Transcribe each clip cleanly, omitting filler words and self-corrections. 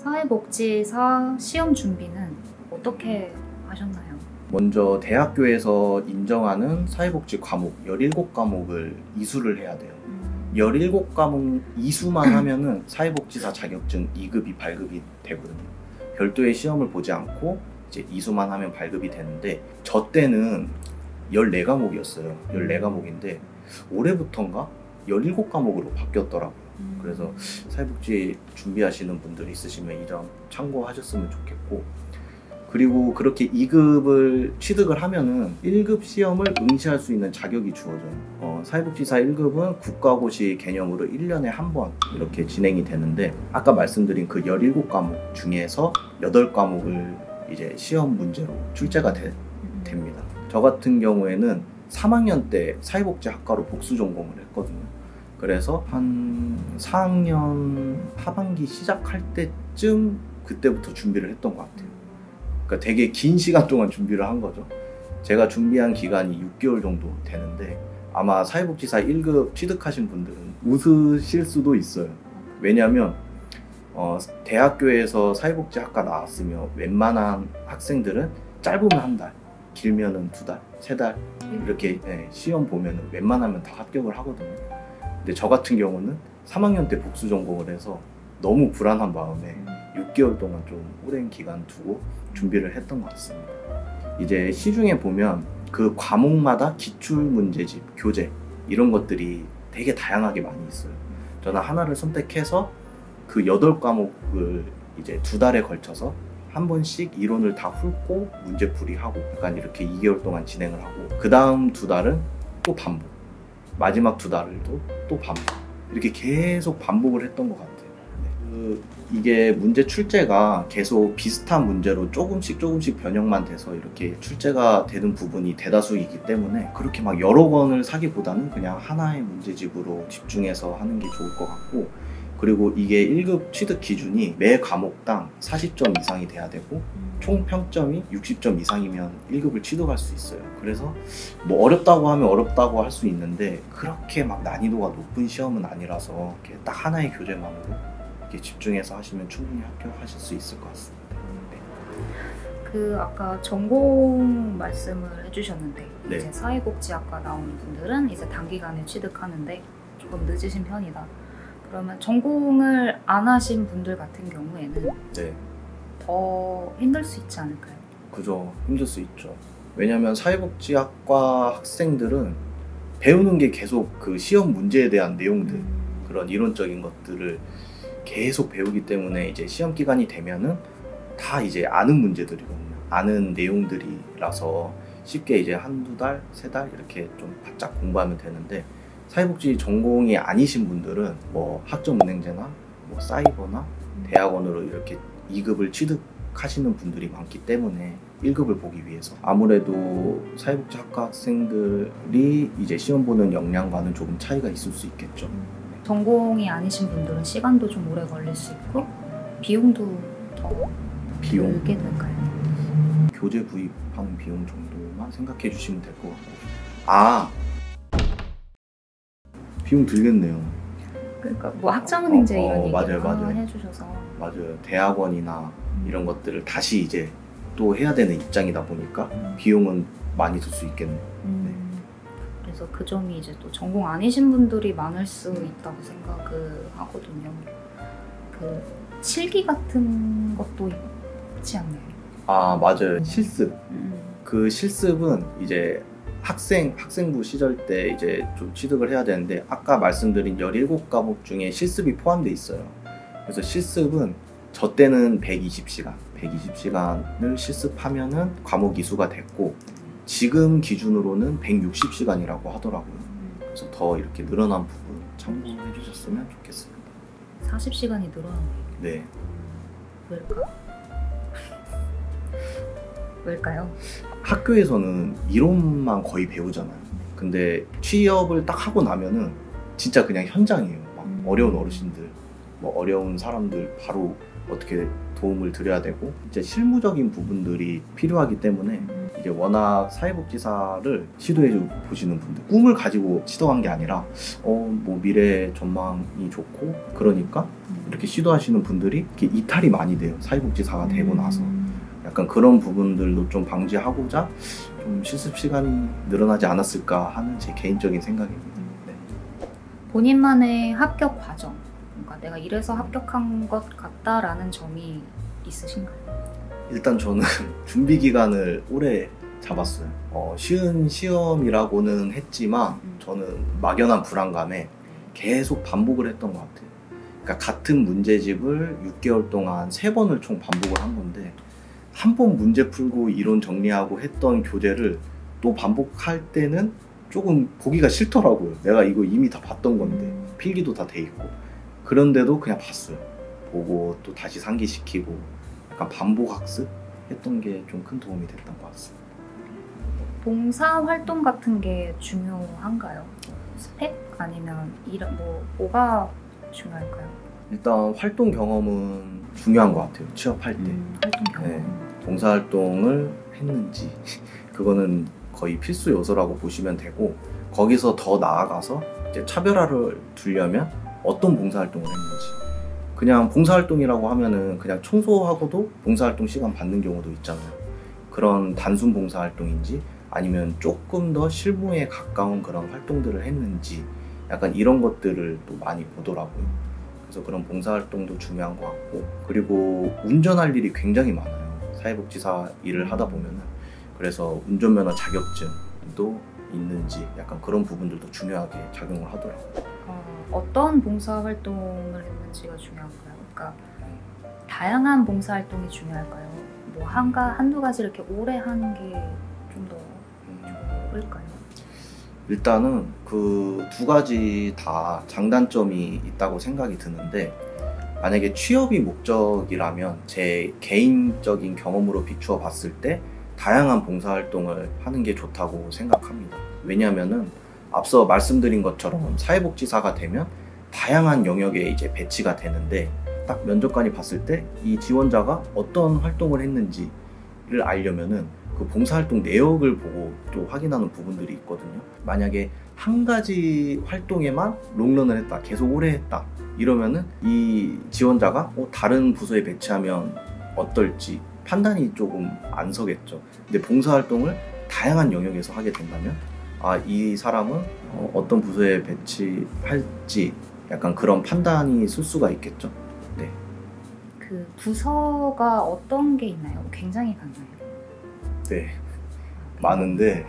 사회복지사 시험 준비는 어떻게 하셨나요? 먼저 대학교에서 인정하는 사회복지 과목 17과목을 이수를 해야 돼요. 17과목 이수만 하면은 사회복지사 자격증 2급이 발급이 되거든요. 별도의 시험을 보지 않고 이제 이수만 하면 발급이 되는데, 저 때는 14과목이었어요. 14과목인데 올해부터인가 17과목으로 바뀌었더라고요. 그래서 사회복지 준비하시는 분들 있으시면 이 점 참고하셨으면 좋겠고, 그리고 그렇게 2급을 취득을 하면은 1급 시험을 응시할 수 있는 자격이 주어져요. 사회복지사 1급은 국가고시 개념으로 1년에 한 번 이렇게 진행이 되는데, 아까 말씀드린 그 17과목 중에서 8과목을 이제 시험 문제로 출제가 됩니다. 저 같은 경우에는 3학년 때 사회복지학과로 복수 전공을 했거든요. 그래서 한 4학년 하반기 시작할 때쯤 그때부터 준비를 했던 것 같아요. 그러니까 되게 긴 시간 동안 준비를 한 거죠. 제가 준비한 기간이 6개월 정도 되는데, 아마 사회복지사 1급 취득하신 분들은 웃으실 수도 있어요. 왜냐하면 대학교에서 사회복지학과 나왔으면 웬만한 학생들은 짧으면 한 달, 길면은 2달, 3달 이렇게 시험 보면 웬만하면 다 합격을 하거든요. 근데 저 같은 경우는 3학년 때 복수 전공을 해서 너무 불안한 마음에 6개월 동안 좀 오랜 기간 두고 준비를 했던 것 같습니다. 이제 시중에 보면 그 과목마다 기출문제집, 교재 이런 것들이 되게 다양하게 많이 있어요. 저는 하나를 선택해서 그 8과목을 이제 2달에 걸쳐서 한 번씩 이론을 다 훑고 문제풀이하고 약간 이렇게 2개월 동안 진행을 하고, 그 다음 2달은 또 반복, 마지막 2달도 또 반복, 이렇게 계속 반복을 했던 것 같아요. 이게 문제 출제가 계속 비슷한 문제로 조금씩 변형만 돼서 이렇게 출제가 되는 부분이 대다수이기 때문에 그렇게 막 여러 권을 사기보다는 그냥 하나의 문제집으로 집중해서 하는 게 좋을 것 같고, 그리고 이게 1급 취득 기준이 매 과목당 40점 이상이 돼야 되고 총 평점이 60점 이상이면 1급을 취득할 수 있어요. 그래서 뭐 어렵다고 하면 어렵다고 할 수 있는데 그렇게 막 난이도가 높은 시험은 아니라서 이렇게 딱 하나의 교재만으로 이렇게 집중해서 하시면 충분히 합격하실 수 있을 것 같습니다. 그 아까 전공 말씀을 해주셨는데, 네. 이제 사회복지학과 나오는 분들은 이제 단기간에 취득하는데 조금 늦으신 편이다. 그러면 전공을 안 하신 분들 같은 경우에는 네. 더 힘들 수 있지 않을까요? 그죠. 힘들 수 있죠. 왜냐하면 사회복지학과 학생들은 배우는 게 계속 그 시험 문제에 대한 내용들, 그런 이론적인 것들을 계속 배우기 때문에 이제 시험 기간이 되면은 다 이제 아는 문제들이거든요. 아는 내용들이라서 쉽게 이제 1-2달, 3달 이렇게 좀 바짝 공부하면 되는데, 사회복지 전공이 아니신 분들은 뭐 학점은행제나 뭐 사이버나 대학원으로 이렇게 2급을 취득하시는 분들이 많기 때문에 1급을 보기 위해서 아무래도 사회복지학과 학생들이 이제 시험 보는 역량과는 조금 차이가 있을 수 있겠죠. 전공이 아니신 분들은 시간도 좀 오래 걸릴 수 있고 비용도 더 들게 될까요? 교재 구입하는 비용 정도만 생각해 주시면 될 것 같고, 비용 들겠네요. 그러니까 뭐 학점은행제 이런 얘기 맞아요. 해주셔서. 맞아요. 대학원이나 이런 것들을 다시 이제 또 해야 되는 입장이다 보니까 비용은 많이 들 수 있겠네요. 네. 그래서 그 점이 이제 또 전공 아니신 분들이 많을 수 있다고 생각을 하거든요. 그 실기 같은 것도 있지 않나요? 아, 맞아요. 실습. 그 실습은 이제 학생부 시절 때 이제 좀 취득을 해야 되는데, 아까 말씀드린 17과목 중에 실습이 포함되어 있어요. 그래서 실습은 저 때는 120시간을 실습하면은 과목 이수가 됐고, 지금 기준으로는 160시간이라고 하더라고요. 그래서 더 이렇게 늘어난 부분 참고해 주셨으면 좋겠습니다. 40시간이 늘어난 거예요? 네. 왜일까요? 학교에서는 이론만 거의 배우잖아요. 근데 취업을 딱 하고 나면은 진짜 그냥 현장이에요. 막 어려운 어르신들 뭐 어려운 사람들 바로 어떻게 도움을 드려야 되고 이제 실무적인 부분들이 필요하기 때문에 이제 워낙 사회복지사를 시도해 보시는 분들 꿈을 가지고 시도한 게 아니라 뭐 미래 전망이 좋고 그러니까 이렇게 시도하시는 분들이 이렇게 이탈이 많이 돼요. 사회복지사가 되고 나서 약간 그런 부분들도 좀 방지하고자 좀 실습 시간이 늘어나지 않았을까 하는 제 개인적인 생각입니다. 네. 본인만의 합격 과정, 그러니까 내가 이래서 합격한 것 같다라는 점이 있으신가요? 일단 저는 준비 기간을 오래 잡았어요. 쉬운 시험이라고는 했지만 저는 막연한 불안감에 계속 반복을 했던 것 같아요. 그러니까 같은 문제집을 6개월 동안 3번을 총 반복을 한 건데 한 번 문제 풀고 이론 정리하고 했던 교재를 또 반복할 때는 조금 보기가 싫더라고요. 내가 이거 이미 다 봤던 건데 필기도 다 돼 있고 그런데도 그냥 봤어요. 보고 또 다시 상기시키고 약간 반복 학습 했던 게 좀 큰 도움이 됐던 것 같습니다. 봉사활동 같은 게 중요한가요? 스펙? 아니면 뭐가 중요할까요? 일단 활동 경험은 중요한 것 같아요. 취업할 때. 활동 경험. 네, 봉사활동을 했는지 그거는 거의 필수 요소라고 보시면 되고 거기서 더 나아가서 이제 차별화를 두려면 어떤 봉사활동을 했는지 그냥 봉사활동이라고 하면은 그냥 청소하고도 봉사활동 시간 받는 경우도 있잖아요. 그런 단순 봉사활동인지 아니면 조금 더 실무에 가까운 그런 활동들을 했는지 약간 이런 것들을 또 많이 보더라고요. 그래서 그런 봉사활동도 중요한 것 같고 그리고 운전할 일이 굉장히 많아요. 사회복지사 일을 하다 보면은 그래서 운전면허 자격증도 있는지 약간 그런 부분들도 중요하게 작용을 하더라고요. 어떤 봉사활동을 했는지가 중요한가요? 그러니까 다양한 봉사활동이 중요할까요? 뭐 한두 가지 이렇게 오래 하는 게 좀 더 좋을까요? 일단은 그 2가지 다 장단점이 있다고 생각이 드는데 만약에 취업이 목적이라면 제 개인적인 경험으로 비추어 봤을 때 다양한 봉사활동을 하는 게 좋다고 생각합니다. 왜냐하면은 앞서 말씀드린 것처럼 사회복지사가 되면 다양한 영역에 이제 배치가 되는데 딱 면접관이 봤을 때 이 지원자가 어떤 활동을 했는지를 알려면은 그 봉사활동 내역을 보고 또 확인하는 부분들이 있거든요. 만약에 한 가지 활동에만 롱런을 했다, 계속 오래 했다 이러면은 이 지원자가 다른 부서에 배치하면 어떨지 판단이 조금 안 서겠죠. 근데 봉사활동을 다양한 영역에서 하게 된다면 이 사람은 어떤 부서에 배치할지 약간 그런 판단이 쓸 수가 있겠죠. 네. 그 부서가 어떤 게 있나요? 굉장히 많나요? 네, 많은데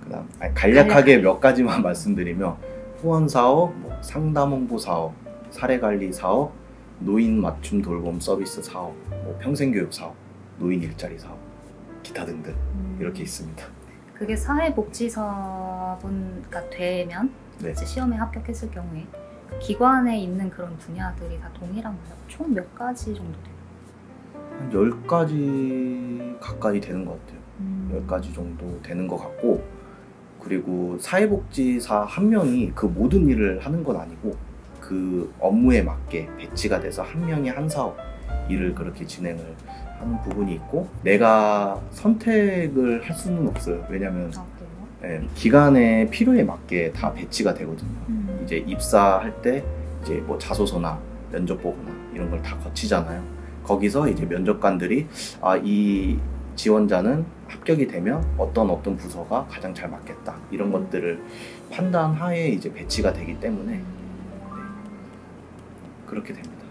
그다음 간략하게 몇 가지만 말씀드리면 후원사업, 뭐 상담홍보사업, 사례관리사업, 노인 맞춤 돌봄 서비스 사업, 뭐 평생교육 사업, 노인 일자리 사업, 기타 등등 이렇게 있습니다. 그게 사회복지사가 되면 네. 이제 시험에 합격했을 경우에 기관에 있는 그런 분야들이 다 동일한가요? 총 몇 가지 정도 돼요? 한 10가지 가까이 되는 것 같아요. 10가지 정도 되는 것 같고 그리고 사회복지사 한 명이 그 모든 일을 하는 건 아니고 그 업무에 맞게 배치가 돼서 한 명이 한 사업 일을 그렇게 진행을 하는 부분이 있고 내가 선택을 할 수는 없어요. 왜냐면 기관의 필요에 맞게 다 배치가 되거든요. 이제 입사할 때 이제 뭐 자소서나 면접 보거나 이런 걸 다 거치잖아요. 거기서 이제 면접관들이 이 지원자는 합격이 되면 어떤 부서가 가장 잘 맞겠다 이런 것들을 판단하에 이제 배치가 되기 때문에 네. 그렇게 됩니다.